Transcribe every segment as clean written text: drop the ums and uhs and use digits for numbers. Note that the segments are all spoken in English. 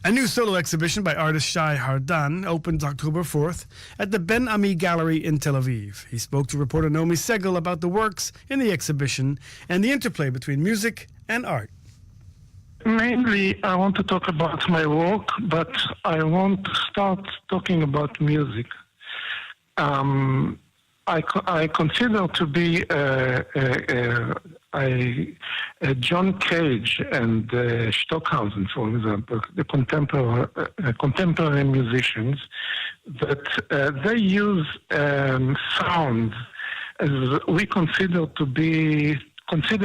A new solo exhibition by artist Shay Hardan opens October 4th at the Ben Ami Gallery in Tel Aviv. He spoke to reporter Naomi Segal about the works in the exhibition and the interplay between music and art. Mainly, I want to talk about my work, but I want to start talking about music. I consider to be John Cage and Stockhausen, for example, the contemporary musicians, that they use sounds as we consider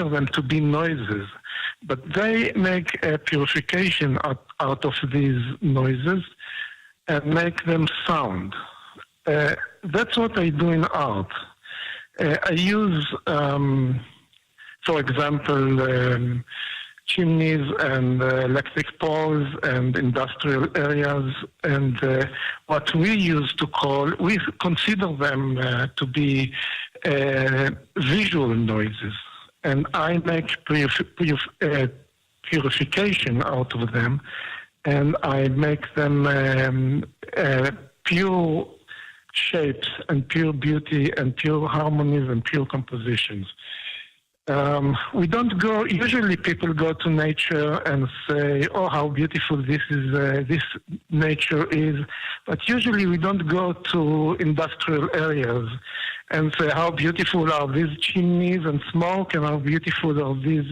them to be noises, but they make a purification out of these noises and make them sound. That's what I do in art. I use, for example, chimneys and electric poles and industrial areas, and what we consider them to be visual noises. And I make purification out of them, and I make them pure shapes and pure beauty and pure harmonies and pure compositions. We don't go, usually people go to nature and say, oh, how beautiful this nature is, but usually we don't go to industrial areas and say how beautiful are these chimneys and smoke and how beautiful are these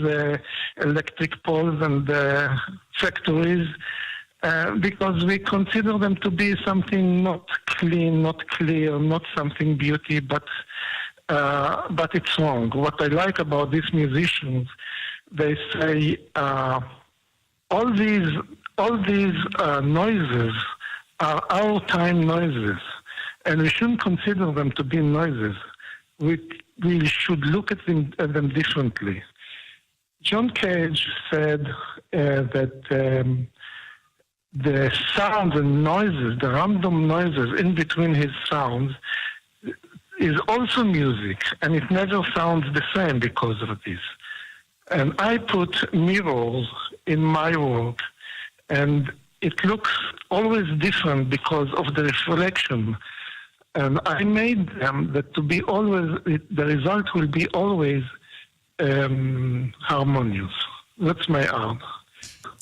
electric poles and factories. Because we consider them to be something not clean, not clear, not something beauty, but it's wrong. What I like about these musicians, they say all these noises are our time noises, and we shouldn't consider them to be noises. We should look at them differently. John Cage said that. The sounds and noises, the random noises in between his sounds, is also music, and it never sounds the same because of this. And I put mirrors in my work, and it looks always different because of the reflection. And I made them that to be always, the result will be always harmonious. That's my art.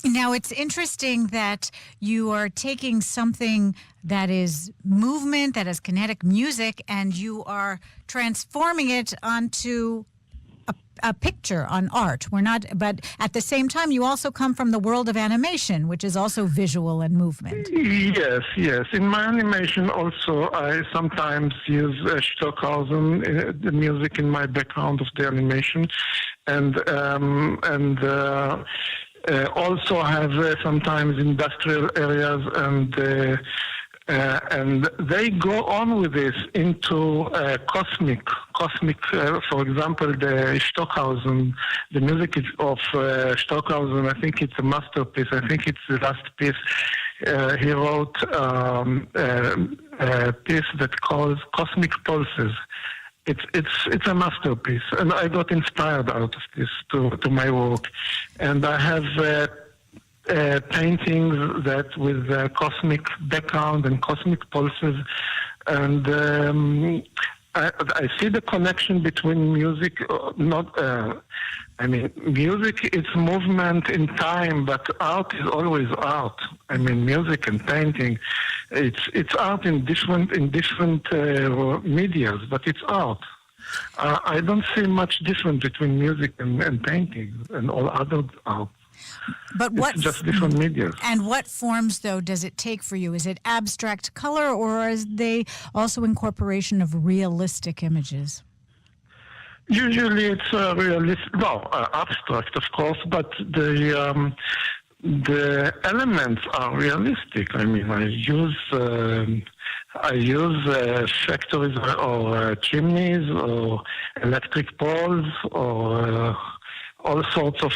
Now, it's interesting that you are taking something that is movement, that is kinetic music, and you are transforming it onto a picture on art. But at the same time, you also come from the world of animation, which is also visual and movement. Yes. In my animation also, I sometimes use Stockhausen, the music in my background of the animation, and also have sometimes industrial areas, and they go on with this into cosmic. For example, the Stockhausen, the music of Stockhausen, I think it's a masterpiece. I think it's the last piece he wrote, a piece that calls Cosmic Pulses. It's a masterpiece, and I got inspired out of this to my work, and I have paintings that with cosmic background and cosmic pulses, and I see the connection between music. Music is movement in time, but art is always art. Music and painting, it's art in different medias, but it's art. I don't see much difference between music and painting and all other art. But it's just different medias. And what forms, though, does it take for you? Is it abstract color, or are they also incorporation of realistic images? Usually it's abstract, of course, but the elements are realistic. I use factories or chimneys or electric poles or all sorts of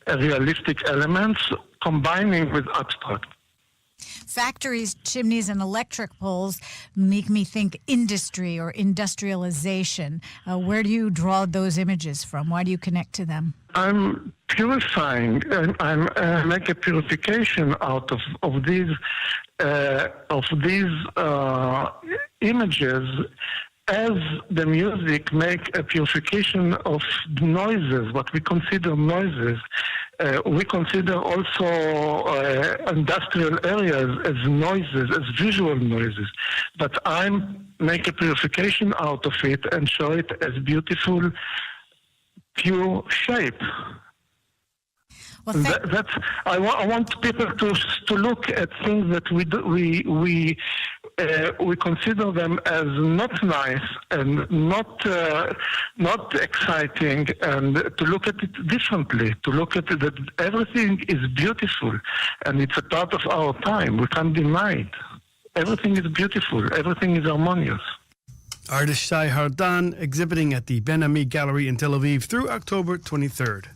realistic elements combining with abstract. Factories, chimneys, and electric poles make me think industry or industrialization. Where do you draw those images from? Why do you connect to them? I'm purifying, and I'm make a purification out of these images, as the music make a purification of noises, what we consider noises. We consider also industrial areas as noises, as visual noises. But I make a purification out of it and show it as beautiful, pure shape. Well, I want people to look at things that we consider them as not nice and not exciting, and to look at it differently. To look at it that everything is beautiful, and it's a part of our time. We can't deny it. Everything is beautiful. Everything is harmonious. Artist Shay Hardan exhibiting at the Ben Ami Gallery in Tel Aviv through October 23rd.